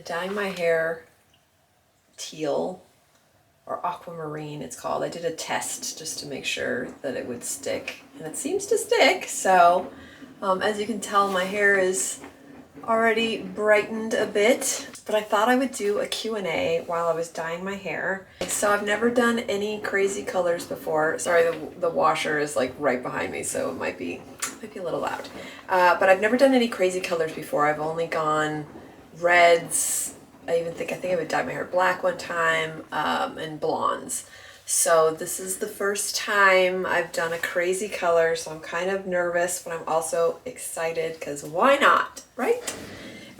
dyeing my hair teal, or aquamarine it's called. I did a test just to make sure that it would stick, and it seems to stick. So as you can tell, my hair is already brightened a bit, but I thought I would do a Q&A while I was dyeing my hair. So I've never done any crazy colors before. Sorry, the washer is like right behind me, so it might be a little loud. But I've never done any crazy colors before. I've only gone reds. I think I would dye my hair black one time, and blondes. So this is the first time I've done a crazy color, so I'm kind of nervous, but I'm also excited because why not, right?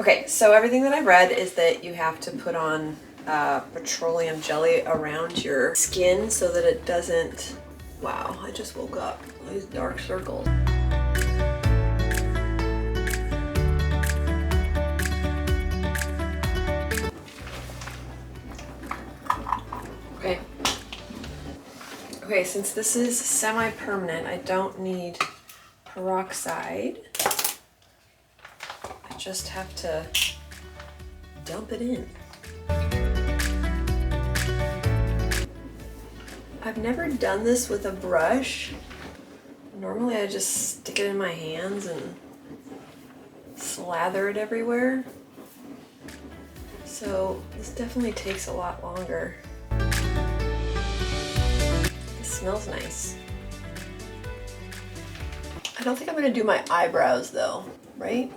Okay, so everything that I read is that you have to put on petroleum jelly around your skin so that it doesn't, wow, I just woke up, these dark circles. Okay, since this is semi-permanent, I don't need peroxide. I just have to dump it in. I've never done this with a brush. Normally I just stick it in my hands and slather it everywhere. So this definitely takes a lot longer. Smells nice. I don't think I'm gonna do my eyebrows though, right?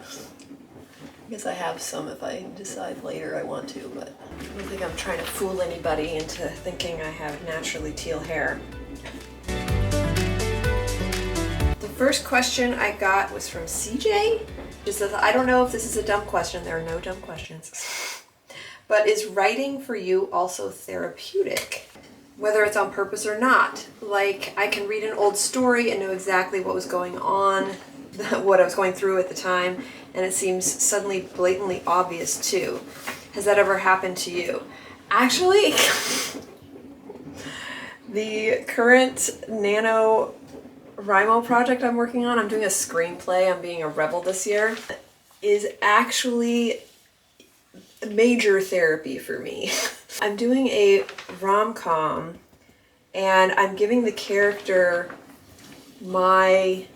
I guess I have some if I decide later I want to, but I don't think I'm trying to fool anybody into thinking I have naturally teal hair. The first question I got was from CJ. It says, I don't know if this is a dumb question, there are no dumb questions, but is writing for you also therapeutic? Whether it's on purpose or not. Like, I can read an old story and know exactly what was going on, what I was going through at the time, and it seems suddenly blatantly obvious too. Has that ever happened to you? Actually, the current NaNoWriMo project I'm working on, I'm doing a screenplay, I'm being a rebel this year, is actually major therapy for me. I'm doing a rom-com and I'm giving the character my,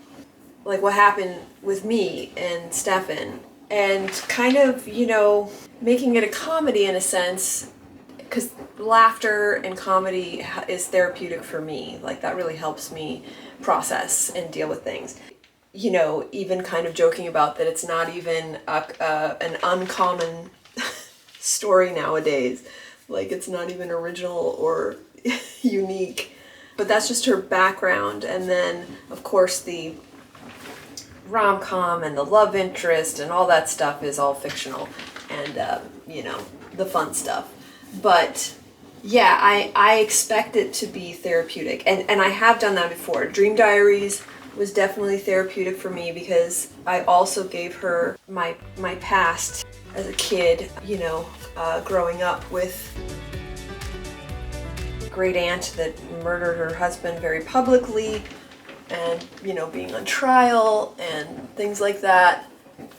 like what happened with me and Stefan, and kind of, you know, making it a comedy in a sense, because laughter and comedy is therapeutic for me. Like that really helps me process and deal with things. You know, even kind of joking about that it's not even an uncommon story nowadays. Like it's not even original or unique, but that's just her background. And then of course the rom-com and the love interest and all that stuff is all fictional and you know, the fun stuff. But yeah, I expect it to be therapeutic, and I have done that before. Dream Diaries was definitely therapeutic for me because I also gave her my past as a kid, you know, growing up with a great aunt that murdered her husband very publicly, and, you know, being on trial and things like that,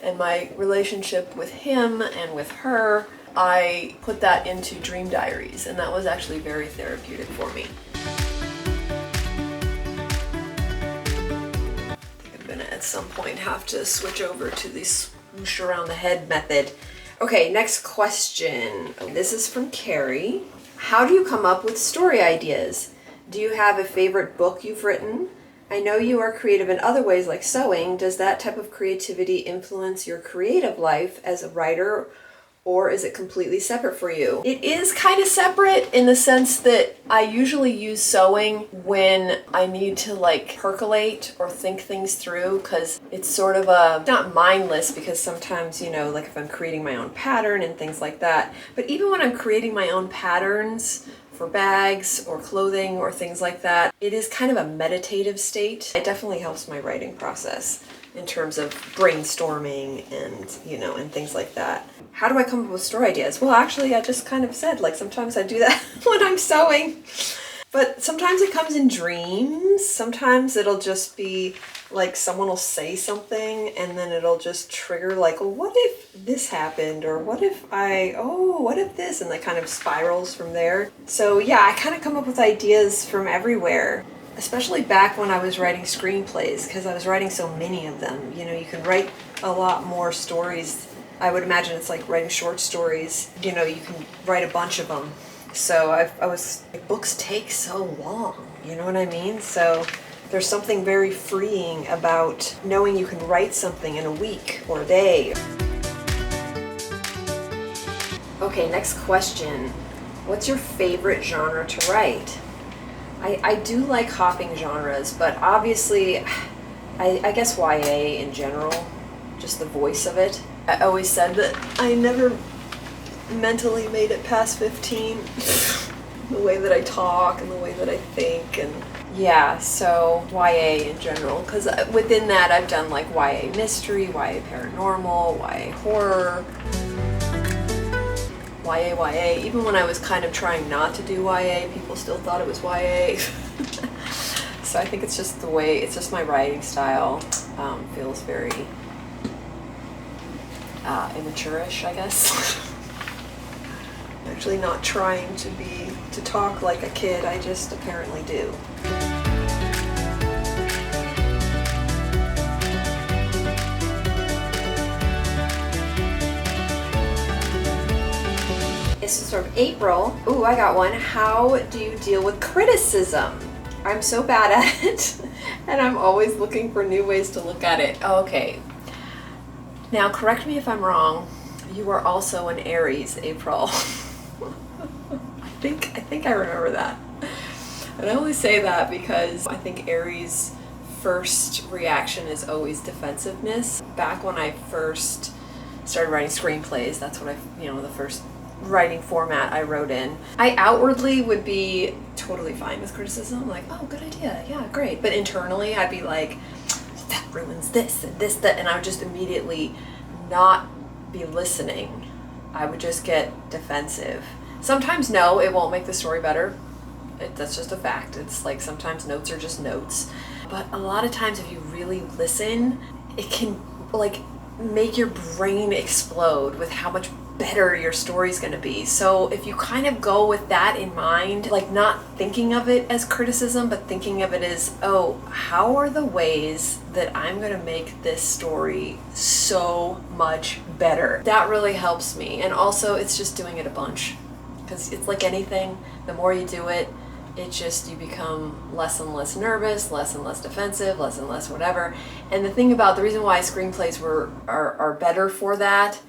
and my relationship with him and with her. I put that into Dream Diaries, and that was actually very therapeutic for me. I think I'm gonna at some point have to switch over to the swoosh around the head method. Okay, next question. This is from Carrie. How do you come up with story ideas? Do you have a favorite book you've written? I know you are creative in other ways like sewing. Does that type of creativity influence your creative life as a writer, or is it completely separate for you? It is kind of separate in the sense that I usually use sewing when I need to like percolate or think things through, because it's sort of not mindless, because sometimes, you know, like if I'm creating my own pattern and things like that, but even when I'm creating my own patterns for bags or clothing or things like that, it is kind of a meditative state. It definitely helps my writing process in terms of brainstorming and, you know, and things like that. How do I come up with story ideas? Well, actually, I just kind of said, like, sometimes I do that when I'm sewing, but sometimes it comes in dreams. Sometimes it'll just be like someone will say something and then it'll just trigger like, well, what if this happened? Or what if what if this? And that kind of spirals from there. So yeah, I kind of come up with ideas from everywhere, especially back when I was writing screenplays, because I was writing so many of them. You know, you can write a lot more stories. I would imagine it's like writing short stories. You know, you can write a bunch of them. So I was like, books take so long, you know what I mean? So there's something very freeing about knowing you can write something in a week or a day. Okay, next question. What's your favorite genre to write? I do like hopping genres, but obviously, I guess YA in general, just the voice of it. I always said that I never mentally made it past 15. The way that I talk and the way that I think, and yeah, so YA in general, because within that I've done like YA mystery, YA paranormal, YA horror, YA. Even when I was kind of trying not to do YA, people still thought it was YA. So I think it's just the way, it's just my writing style feels very immature-ish, I guess. Actually not trying to talk like a kid, I just apparently do. This is from April. Ooh, I got one. How do you deal with criticism? I'm so bad at it, and I'm always looking for new ways to look at it. Okay. Now, correct me if I'm wrong. You are also an Aries, April. I think I remember that. And I only say that because I think Aries' first reaction is always defensiveness. Back when I first started writing screenplays, that's what the first writing format I wrote in. I outwardly would be totally fine with criticism, like, oh, good idea, yeah, great. But internally, I'd be like, that ruins this and this, that, and I would just immediately not be listening. I would just get defensive. Sometimes no, it won't make the story better. That's just a fact. It's like sometimes notes are just notes. But a lot of times if you really listen, it can like make your brain explode with how much better your story's gonna be. So if you kind of go with that in mind, like not thinking of it as criticism, but thinking of it as, oh, how are the ways that I'm gonna make this story so much better? That really helps me. And also it's just doing it a bunch. Because it's like anything, the more you do it, you become less and less nervous, less and less defensive, less and less whatever. And the reason why screenplays are better for that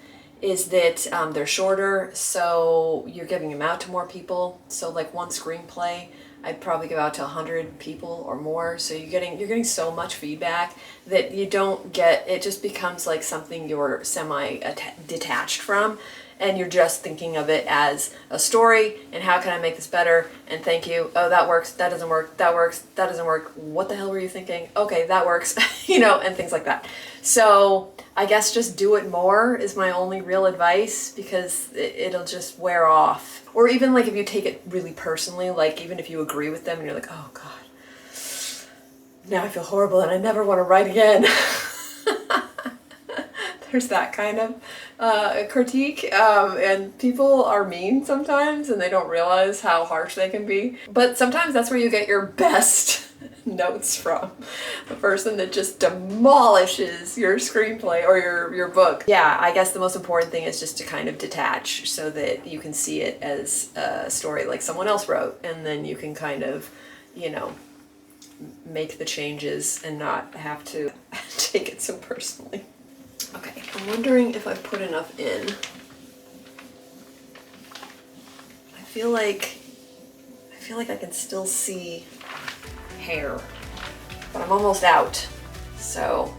is that they're shorter, so you're giving them out to more people. So like one screenplay, I'd probably give out to 100 people or more. So you're getting so much feedback that you don't get, it just becomes like something you're detached from. And you're just thinking of it as a story and how can I make this better, and thank you, oh that works, that doesn't work, that works, that doesn't work, what the hell were you thinking, okay that works, and things like that. So I guess just do it more is my only real advice, because it'll just wear off. Or even like if you take it really personally, like even if you agree with them and you're like, oh god, now I feel horrible and I never want to write again. There's that kind of critique, and people are mean sometimes and they don't realize how harsh they can be. But sometimes that's where you get your best notes from. The person that just demolishes your screenplay or your book. Yeah, I guess the most important thing is just to kind of detach so that you can see it as a story like someone else wrote, and then you can kind of, make the changes and not have to take it so personally. Okay, I'm wondering if I've put enough in. I feel like I can still see hair, but I'm almost out. So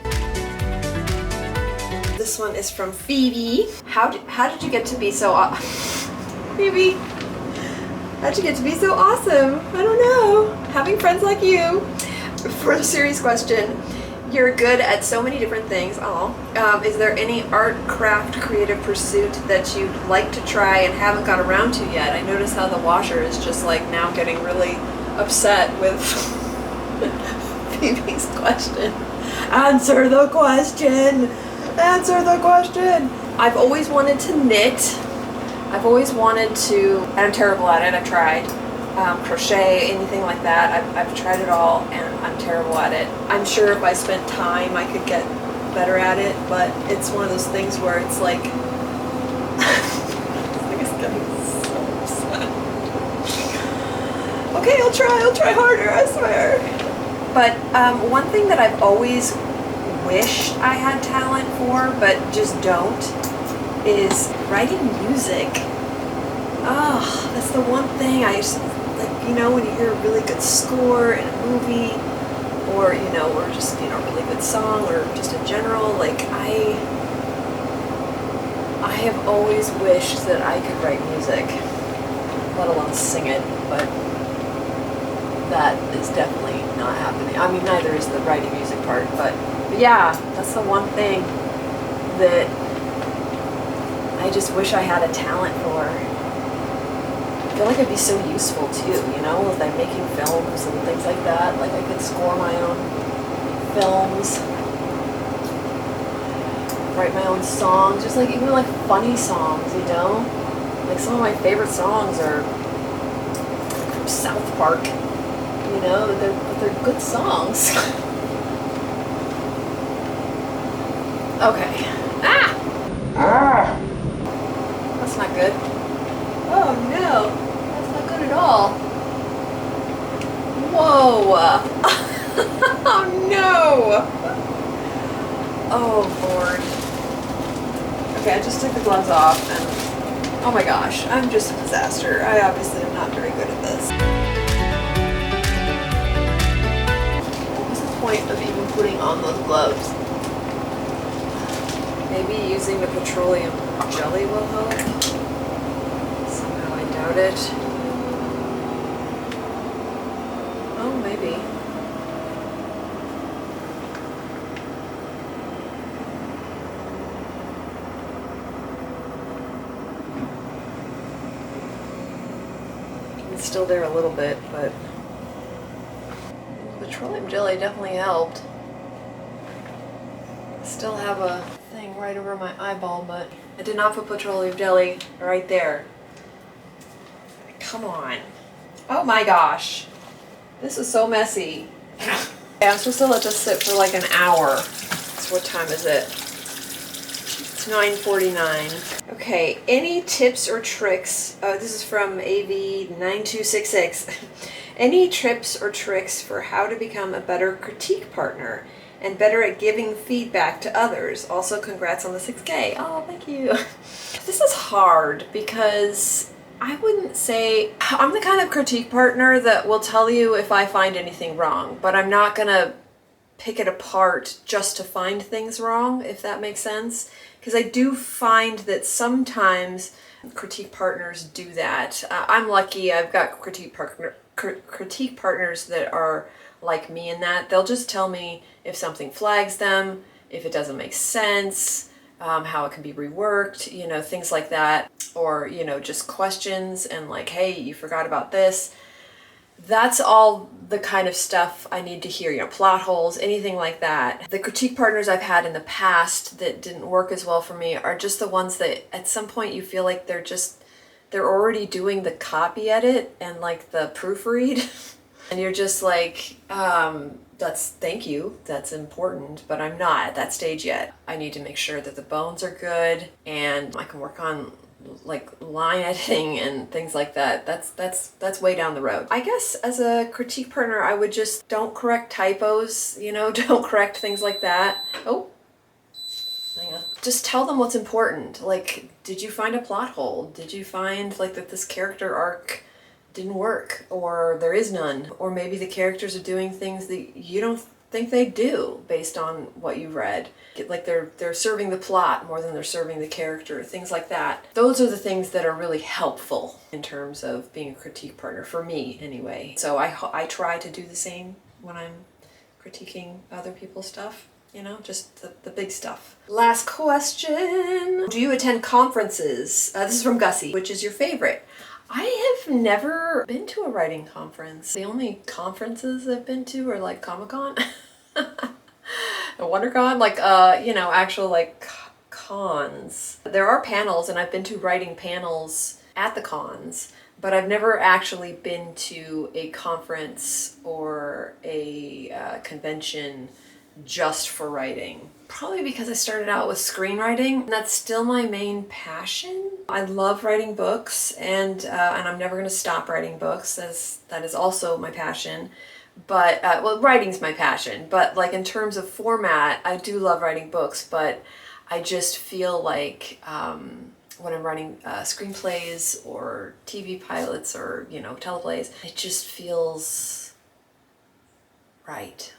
this one is from Phoebe. How did you get to be so Phoebe? How'd you get to be so awesome? I don't know. Having friends like you. For the serious question. You're good at so many different things. Is there any art, craft, creative pursuit that you'd like to try and haven't got around to yet? I notice how the washer is just like now getting really upset with Phoebe's question. Answer the question. Answer the question. I've always wanted to knit. I've always wanted to, and I'm terrible at it, I've tried. Crochet, anything like that. I've tried it all and I'm terrible at it. I'm sure if I spent time I could get better at it, but it's one of those things where it's like, it's getting so upset. Okay, I'll try harder, I swear. But one thing that I've always wished I had talent for, but just don't, is writing music. Oh, that's the one thing I just, like, you know, when you hear a really good score in a movie, or, you know, or just, you know, a really good song, or just in general, like, I have always wished that I could write music, let alone sing it, but that is definitely not happening. I mean, neither is the writing music part, but yeah, that's the one thing that I just wish I had a talent for. I feel like it'd be so useful too, you know, with like making films and things like that. Like I could score my own films, write my own songs, just like even like funny songs, you know? Like some of my favorite songs are from South Park, you know, they're good songs. Okay. Ah! That's not good. Oh no, that's not good at all. Whoa! Oh no! Oh Lord. Okay, I just took the gloves off and oh my gosh, I'm just a disaster. I obviously am not very good at this. What was the point of even putting on those gloves? Maybe using the petroleum jelly will help. Somehow I doubt it. Oh, maybe. It's still there a little bit, but petroleum jelly definitely helped. Still have a thing right over my eyeball, but I did not put petroleum jelly right there. Come on. Oh my gosh. This is so messy. Okay, I'm supposed to let this sit for like an hour. So what time is it? It's 9:49. Okay, any tips or tricks? This is from AV9266. Any tips or tricks for how to become a better critique partner and better at giving feedback to others? Also, congrats on the 6K. Oh, thank you. This is hard because I wouldn't say, I'm the kind of critique partner that will tell you if I find anything wrong, but I'm not gonna pick it apart just to find things wrong, if that makes sense. Because I do find that sometimes critique partners do that. I'm lucky, I've got critique partners that are like me in that. They'll just tell me if something flags them, if it doesn't make sense, how it can be reworked, you know, things like that. Or, you know, just questions and like, hey, you forgot about this. That's all the kind of stuff I need to hear, you know, plot holes, anything like that. The critique partners I've had in the past that didn't work as well for me are just the ones that at some point you feel like they're already doing the copy edit and like the proofread. And you're just like, thank you, that's important, but I'm not at that stage yet. I need to make sure that the bones are good and I can work on like line editing and things like that. That's way down the road. I guess as a critique partner, I would just don't correct typos, you know, don't correct things like that. Oh, hang on. Just tell them what's important. Like, did you find a plot hole? Did you find like that this character arc didn't work, or there is none, or maybe the characters are doing things that you don't think they do based on what you read. Like they're serving the plot more than they're serving the character, things like that. Those are the things that are really helpful in terms of being a critique partner, for me anyway. So I try to do the same when I'm critiquing other people's stuff, you know, just the big stuff. Last question. Do you attend conferences? This is from Gussie. Which is your favorite? I have never been to a writing conference. The only conferences I've been to are like Comic-Con. A WonderCon, like actual like cons. There are panels, and I've been to writing panels at the cons, but I've never actually been to a conference or a convention just for writing. Probably because I started out with screenwriting, and that's still my main passion. I love writing books, and I'm never going to stop writing books, as that is also my passion. But well, writing's my passion. But like in terms of format, I do love writing books. But I just feel like when I'm writing screenplays or TV pilots or teleplays, it just feels right.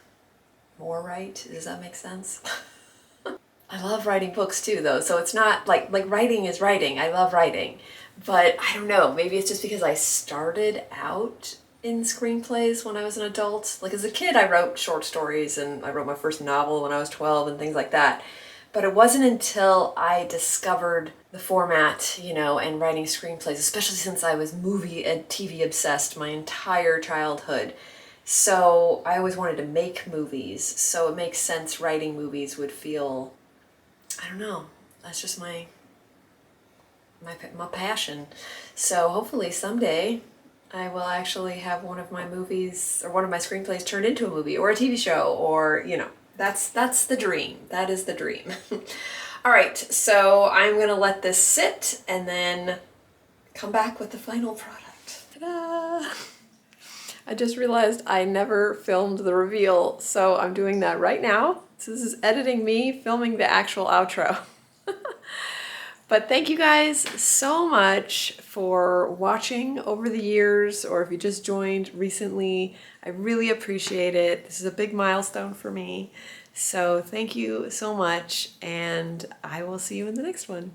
More right? Does that make sense? I love writing books too, though, so it's not like writing is writing. I love writing, but I don't know, maybe it's just because I started out in screenplays when I was an adult. Like as a kid, I wrote short stories, and I wrote my first novel when I was 12 and things like that. But it wasn't until I discovered the format, and writing screenplays, especially since I was movie and TV obsessed my entire childhood. So I always wanted to make movies, so it makes sense writing movies would feel, I don't know, that's just my passion. So hopefully someday I will actually have one of my movies or one of my screenplays turned into a movie or a TV show, or that's the dream. That is the dream. All right, so I'm gonna let this sit and then come back with the final product. Ta-da! I just realized I never filmed the reveal, so I'm doing that right now. So this is editing me, filming the actual outro. But thank you guys so much for watching over the years, or if you just joined recently. I really appreciate it. This is a big milestone for me. So thank you so much, and I will see you in the next one.